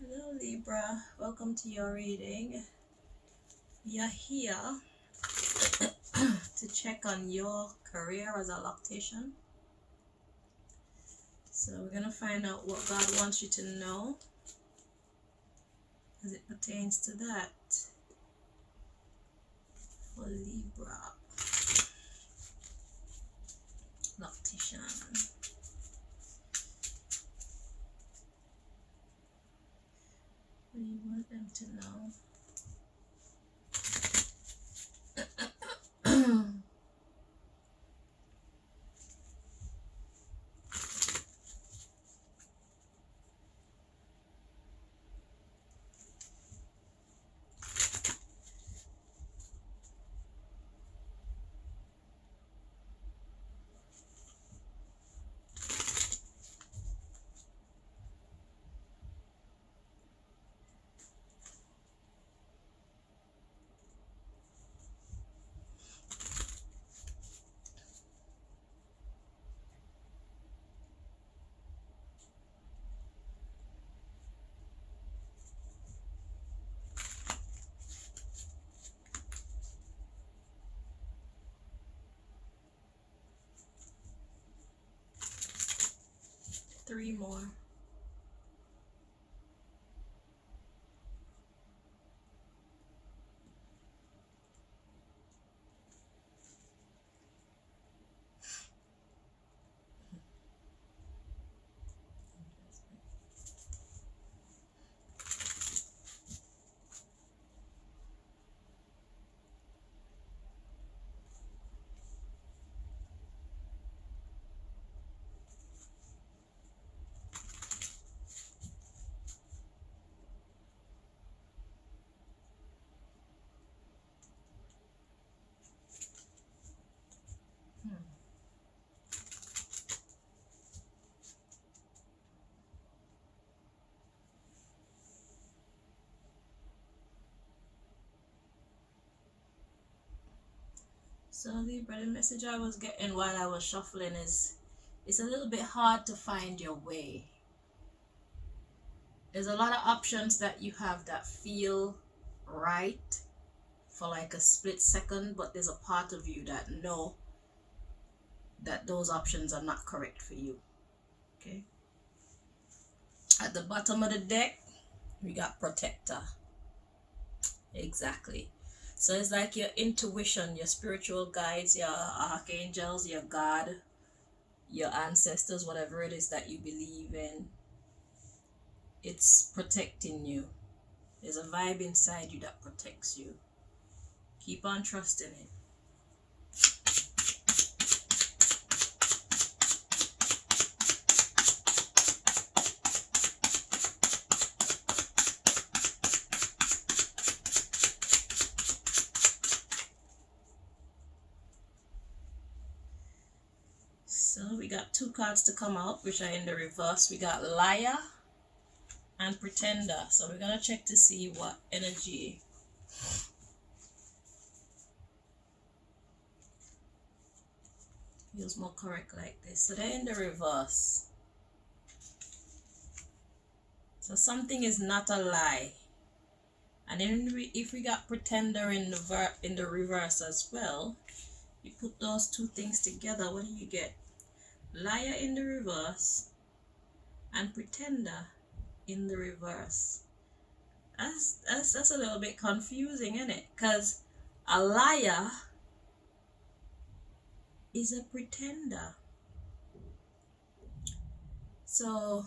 Hello Libra, welcome to your reading. We are here to check on your career as a loctician. So we're going to find out what God wants you to know as it pertains to that for Libra loctician. What do you want them to know? 3 more. So Libra, the message I was getting while I was shuffling is it's a little bit hard to find your way. There's a lot of options that you have that feel right for like a split second, but there's a part of you that know that those options are not correct for you. Okay. At the bottom of the deck, we got protector. Exactly. So it's like your intuition, your spiritual guides, your archangels, your God, your ancestors, whatever it is that you believe in. It's protecting you. There's a vibe inside you that protects you. Keep on trusting it. So we got 2 cards to come out, which are in the reverse. We got liar and pretender. So we're going to check to see what energy feels more correct like this. So they're in the reverse. So something is not a lie. And then if we got pretender in the reverse as well, you put those 2 things together, what do you get? Liar in the reverse and pretender in the reverse. That's a little bit confusing, isn't it? Because a liar is a pretender. So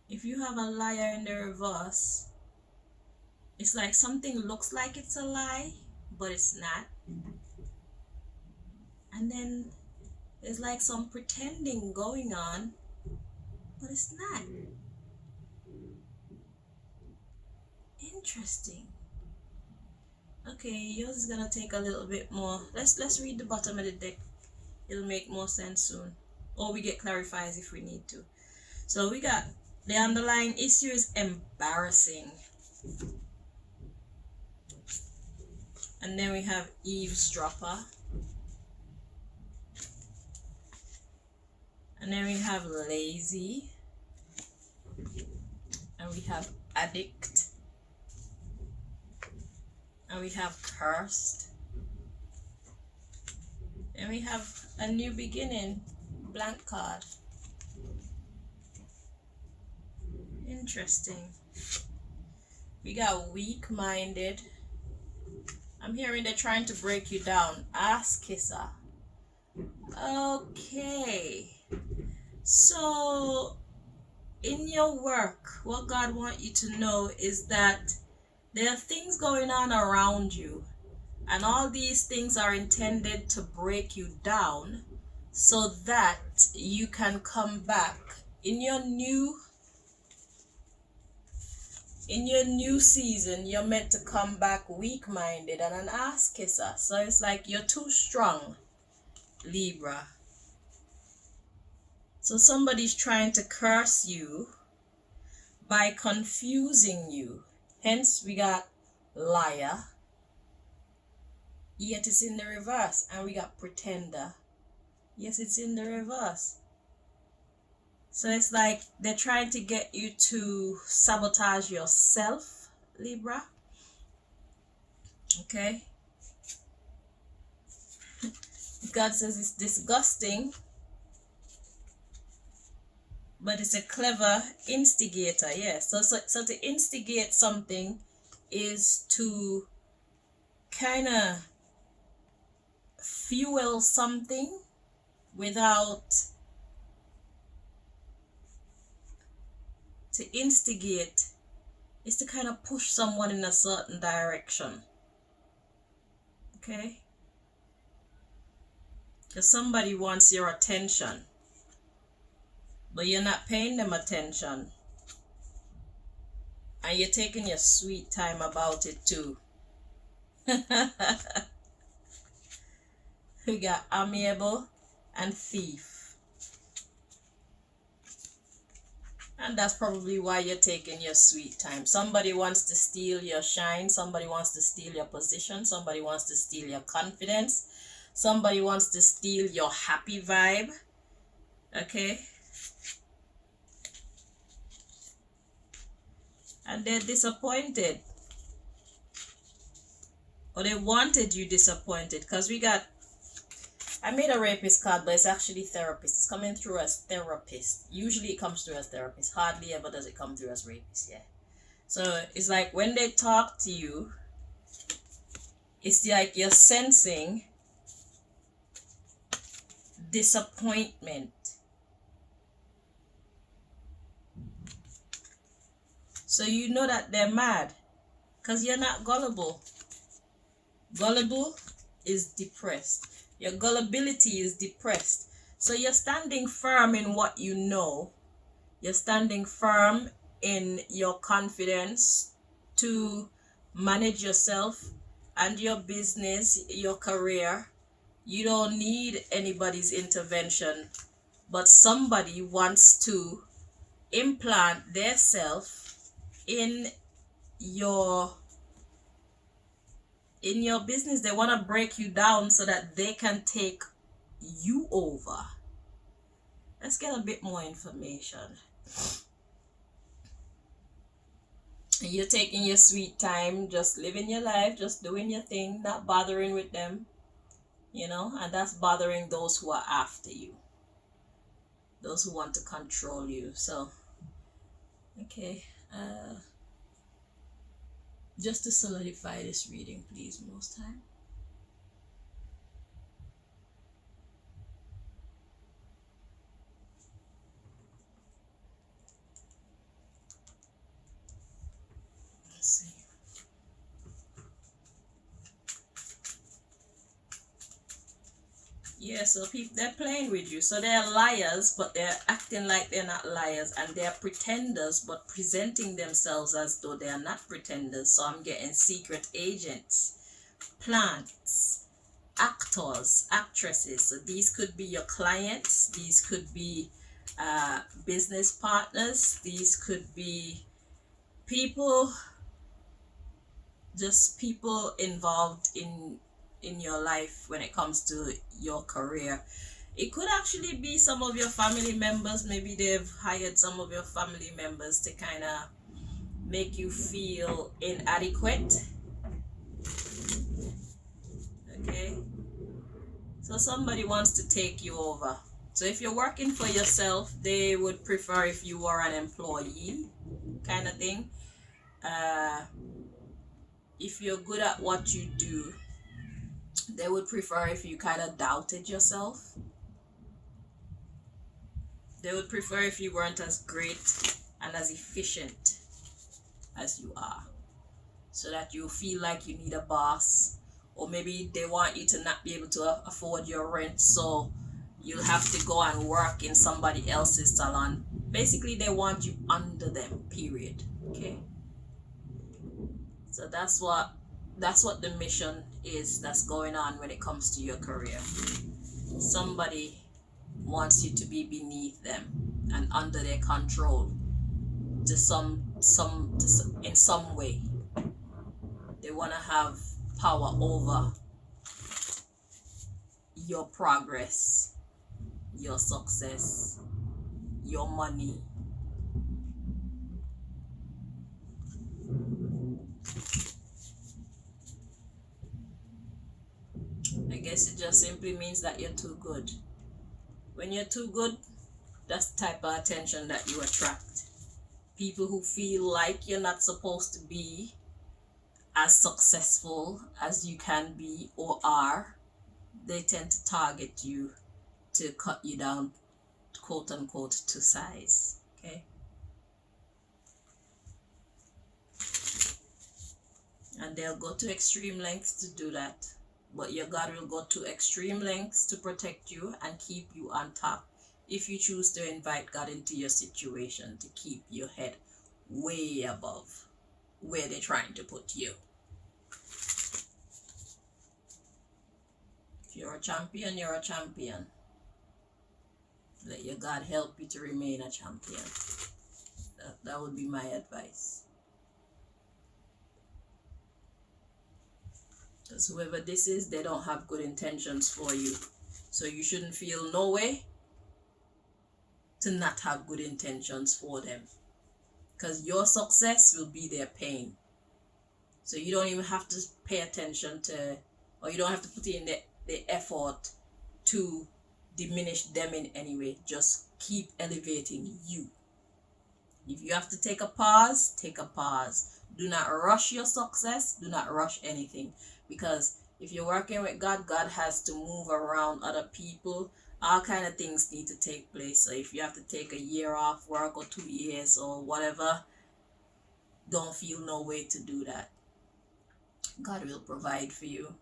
if you have a liar in the reverse, it's like something looks like it's a lie, but it's not. And then there's like some pretending going on, but it's not. Interesting. Okay, yours is gonna take a little bit more. Let's read the bottom of the deck. It'll make more sense soon. Or we get clarifies if we need to. So we got the underlying issue is embarrassing. And then we have eavesdropper. And then we have lazy. And and we have addict, and we have cursed, and we have a new beginning, blank card. Interesting. We got weak-minded. I'm hearing they're trying to break you down. Ass kisser. Okay. So, in your work, what God wants you to know is that there are things going on around you, and all these things are intended to break you down so that you can come back in your new season. You're meant to come back weak-minded and an ass kisser. So it's like you're too strong, Libra. So somebody's trying to curse you by confusing you. Hence we got liar, yet it's in the reverse, and we got pretender. Yes, it's in the reverse. So it's like they're trying to get you to sabotage yourself, Libra. Okay? God says it's disgusting, but it's a clever instigator. Yes. So to instigate something is to kind of fuel something without. To instigate is to kind of push someone in a certain direction. Okay? Because somebody wants your attention, but you're not paying them attention, and you're taking your sweet time about it too. We got amiable and thief. And that's probably why you're taking your sweet time. Somebody wants to steal your shine. Somebody wants to steal your position. Somebody wants to steal your confidence. Somebody wants to steal your happy vibe. Okay? And they're disappointed. Or they wanted you disappointed. Because I made a rapist card, but it's actually therapist. It's coming through as therapist. Usually it comes through as therapist. Hardly ever does it come through as rapist, yeah. So it's like when they talk to you, it's like you're sensing disappointment. So you know that they're mad because you're not gullible. Gullible is depressed. Your gullibility is depressed. So you're standing firm in what you know. You're standing firm in your confidence to manage yourself and your business, your career. You don't need anybody's intervention, but somebody wants to implant their self in your business. They want to break you down so that they can take you over. Let's get a bit more information. You're taking your sweet time, just living your life, just doing your thing, not bothering with them, and that's bothering those who are after you, those who want to control you. So okay, just to solidify this reading, please, Most High. Let's see. Yeah, so people, they're playing with you. So they're liars, but they're acting like they're not liars. And they're pretenders, but presenting themselves as though they are not pretenders. So I'm getting secret agents, plants, actors, actresses. So these could be your clients. These could be business partners. These could be people, just people involved in your life when it comes to your career. It could actually be some of your family members. Maybe they've hired some of your family members to kind of make you feel inadequate. Okay, so somebody wants to take you over. So if you're working for yourself, they would prefer if you were an employee kind of thing. If you're good at what you do, they would prefer if you kind of doubted yourself. They would prefer if you weren't as great and as efficient as you are, so that you feel like you need a boss, or maybe they want you to not be able to afford your rent, so you'll have to go and work in somebody else's salon. Basically, they want you under them, period. Okay, so that's what the mission is that's going on when it comes to your career. Somebody wants you to be beneath them and under their control to in some way. They want to have power over your progress, your success, your money. I guess it just simply means that you're too good. When you're too good, that's the type of attention that you attract. People who feel like you're not supposed to be as successful as you can be or are, they tend to target you to cut you down, quote unquote, to size. Okay, and they'll go to extreme lengths to do that, but your God will go to extreme lengths to protect you and keep you on top if you choose to invite God into your situation to keep your head way above where they're trying to put you. If you're a champion, you're a champion. Let your God help you to remain a champion. That would be my advice. Because whoever this is, they don't have good intentions for you. So you shouldn't feel no way to not have good intentions for them. Because your success will be their pain. So you don't even have to pay attention to, or you don't have to put in the effort to diminish them in any way. Just keep elevating you. If you have to take a pause, take a pause. Do not rush your success. Do not rush anything. Because if you're working with God, God has to move around other people. All kind of things need to take place. So if you have to take a year off work or 2 years or whatever, don't feel no way to do that. God will provide for you.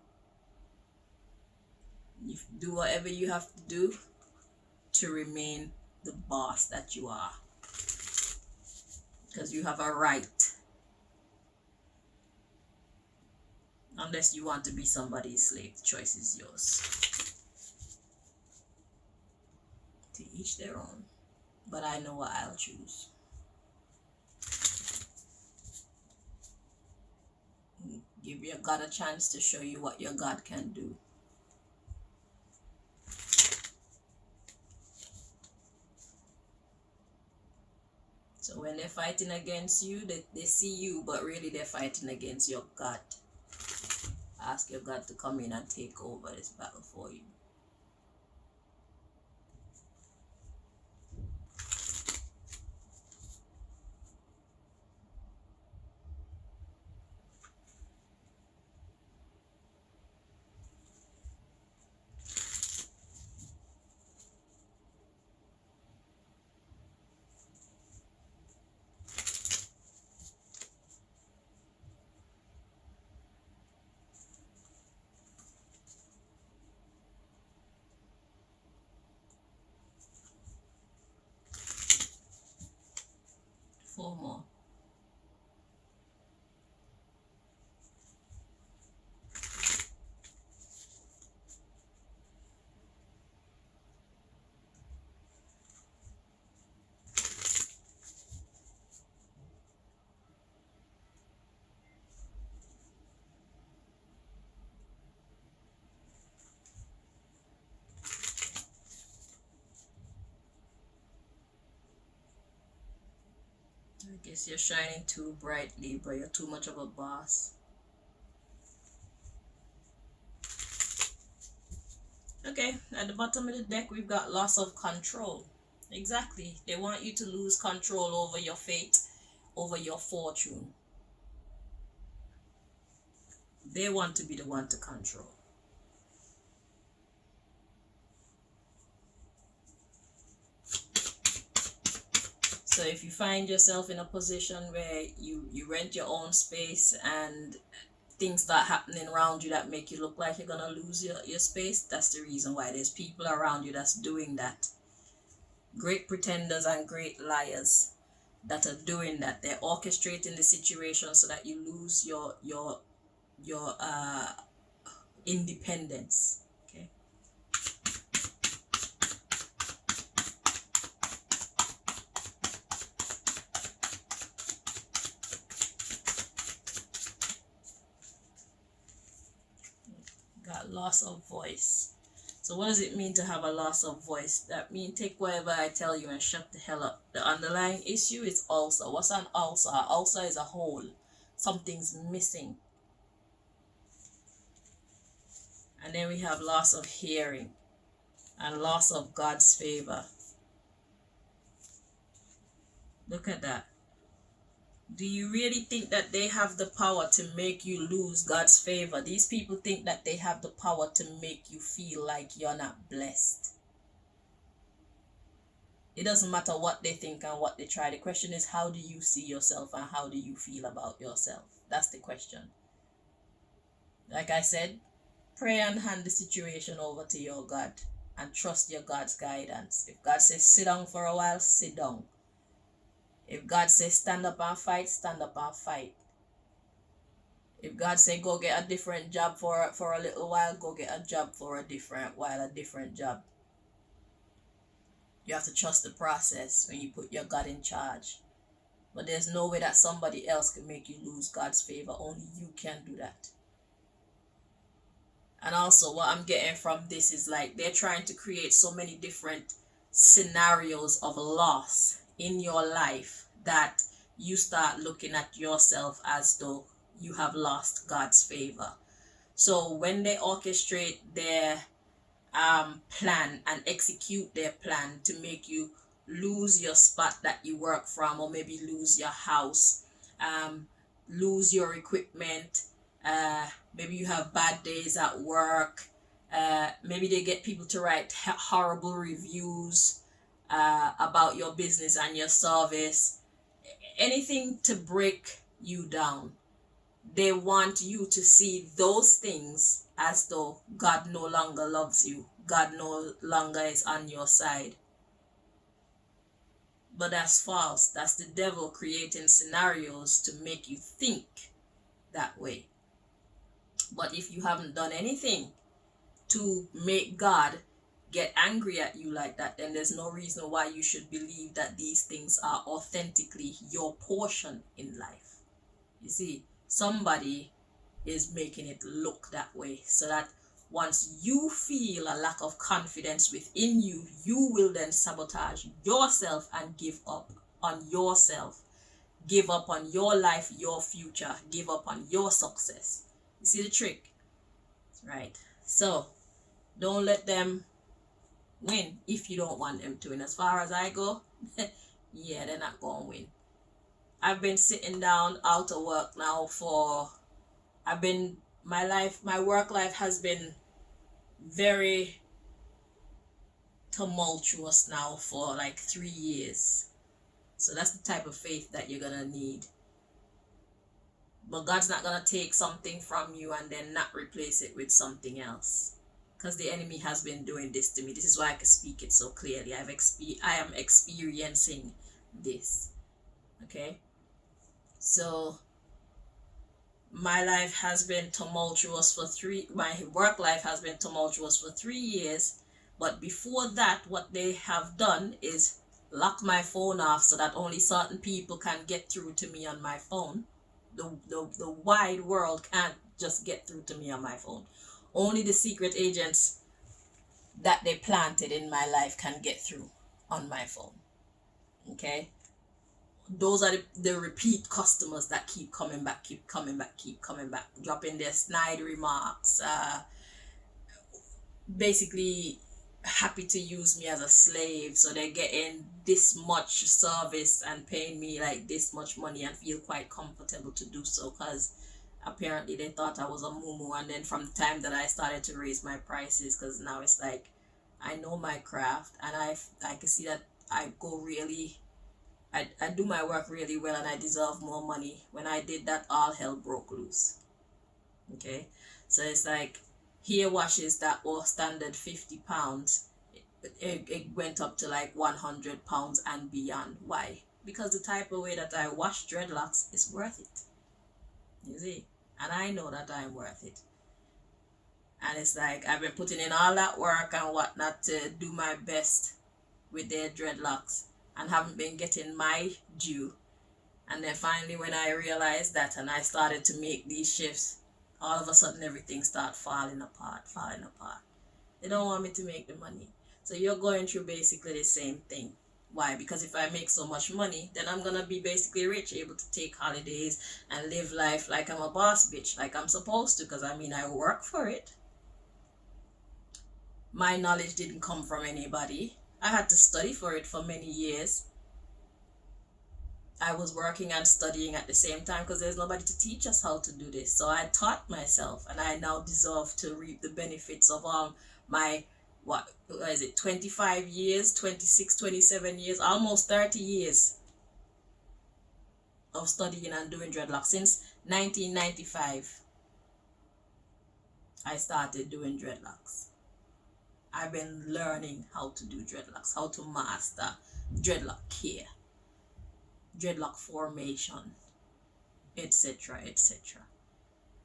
You do whatever you have to do to remain the boss that you are. Because you have a right. Unless you want to be somebody's slave, the choice is yours. To each their own. But I know what I'll choose. Give your God a chance to show you what your God can do. So when they're fighting against you, they see you, but really they're fighting against your God. Ask your God to come in and take over this battle for you. Four more. I guess you're shining too brightly, but you're too much of a boss. Okay, at the bottom of the deck, we've got loss of control. Exactly. They want you to lose control over your fate, over your fortune. They want to be the one to control. So if you find yourself in a position where you rent your own space and things start happening around you that make you look like you're gonna lose your space, that's the reason why there's people around you that's doing that. Great pretenders and great liars that are doing that. They're orchestrating the situation so that you lose your independence. Okay. Got loss of voice. So what does it mean to have a loss of voice? That means take whatever I tell you and shut the hell up. The underlying issue is ulcer. What's an ulcer? An ulcer is a hole. Something's missing. And then we have loss of hearing and loss of God's favor. Look at that. Do you really think that they have the power to make you lose God's favor? These people think that they have the power to make you feel like you're not blessed. It doesn't matter what they think and what they try. The question is, how do you see yourself and how do you feel about yourself? That's the question. Like I said, pray and hand the situation over to your God and trust your God's guidance. If God says sit down for a while, sit down. If God says stand up and fight, stand up and fight. If God says go get a different job for a little while, go get a job for a different job. You have to trust the process when you put your God in charge. But there's no way that somebody else can make you lose God's favor. Only you can do that. And also what I'm getting from this is like they're trying to create so many different scenarios of loss in your life that you start looking at yourself as though you have lost God's favor. So when they orchestrate their plan and execute their plan to make you lose your spot that you work from, or maybe lose your house, lose your equipment, maybe you have bad days at work, maybe they get people to write horrible reviews about your business and your service, anything to break you down. They want you to see those things as though God no longer loves you. God no longer is on your side. But that's false. That's the devil creating scenarios to make you think that way. But if you haven't done anything to make God get angry at you like that, then there's no reason why you should believe that these things are authentically your portion in life. You see, somebody is making it look that way so that once you feel a lack of confidence within you, you will then sabotage yourself and give up on yourself, give up on your life, your future, give up on your success. You see the trick? Right. So don't let them win if you don't want them to. And as far as I go, yeah, they're not going to win. I've been sitting down out of work now my work life has been very tumultuous now for like 3 years. So that's the type of faith that you're going to need. But God's not going to take something from you and then not replace it with something else. Because the enemy has been doing this to me. This is why I can speak it so clearly. I am experiencing this. Okay? So my life has been tumultuous my work life has been tumultuous for 3 years. But before that, what they have done is lock my phone off so that only certain people can get through to me on my phone. The wide world can't just get through to me on my phone. Only the secret agents that they planted in my life can get through on my phone. Okay? those are the repeat customers that keep coming back, keep coming back, keep coming back, dropping their snide remarks, basically happy to use me as a slave. So they're getting this much service and paying me like this much money and feel quite comfortable to do so, because apparently they thought I was a mumu. And then from the time that I started to raise my prices, because now it's like I know my craft, and I can see that I go really, I do my work really well, and I deserve more money. When I did that, all hell broke loose. Okay, so it's like hair washes that were standard £50, it went up to like £100 and beyond. Why? Because the type of way that I wash dreadlocks is worth it. You see, and I know that I'm worth it. And it's like I've been putting in all that work and whatnot to do my best with their dreadlocks, and haven't been getting my due. And then finally, when I realized that and I started to make these shifts, all of a sudden everything started falling apart, falling apart. They don't want me to make the money. So you're going through basically the same thing. Why? Because if I make so much money, then I'm gonna be basically rich, able to take holidays and live life like I'm a boss bitch, like I'm supposed to, because I mean I work for it. My knowledge didn't come from anybody. I had to study for it for many years. I was working and studying at the same time because there's nobody to teach us how to do this. So I taught myself, and I now deserve to reap the benefits of all my, what is it, 25 years, 26, 27 years, almost 30 years of studying and doing dreadlocks. Since 1995, I started doing dreadlocks. I've been learning how to do dreadlocks, how to master dreadlock care, dreadlock formation, etc., etc.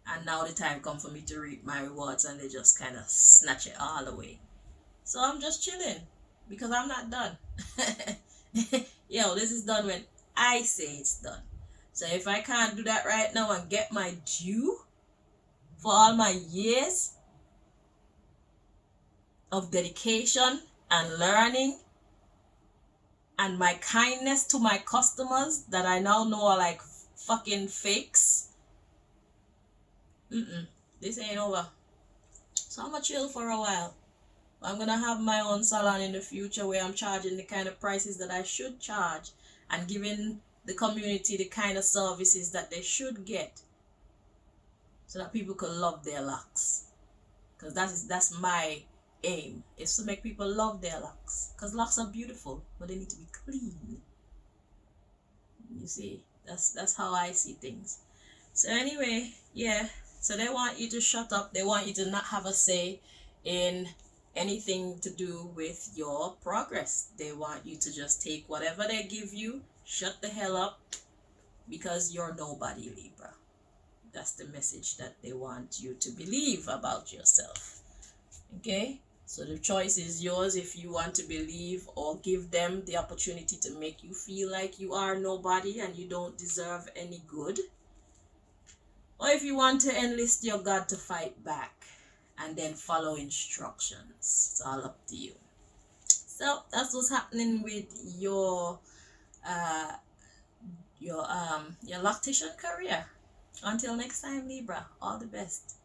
And now the time comes for me to reap my rewards, and they just kind of snatch it all away. So I'm just chilling because I'm not done. Yo, this is done when I say it's done. So if I can't do that right now and get my due for all my years of dedication and learning and my kindness to my customers that I now know are like fucking fakes, this ain't over. So I'm gonna chill for a while. I'm gonna have my own salon in the future where I'm charging the kind of prices that I should charge and giving the community the kind of services that they should get, so that people can love their locks. Because that's my aim, is to make people love their locks, because locks are beautiful, but they need to be clean. You see, that's how I see things. So anyway, yeah, so they want you to shut up. They want you to not have a say in anything to do with your progress. They want you to just take whatever they give you, shut the hell up, because you're nobody, Libra. That's the message that they want you to believe about yourself. Okay? So the choice is yours if you want to believe or give them the opportunity to make you feel like you are nobody and you don't deserve any good. Or if you want to enlist your God to fight back and then follow instructions. It's all up to you. So that's what's happening with your lactation career. Until next time, Libra, all the best.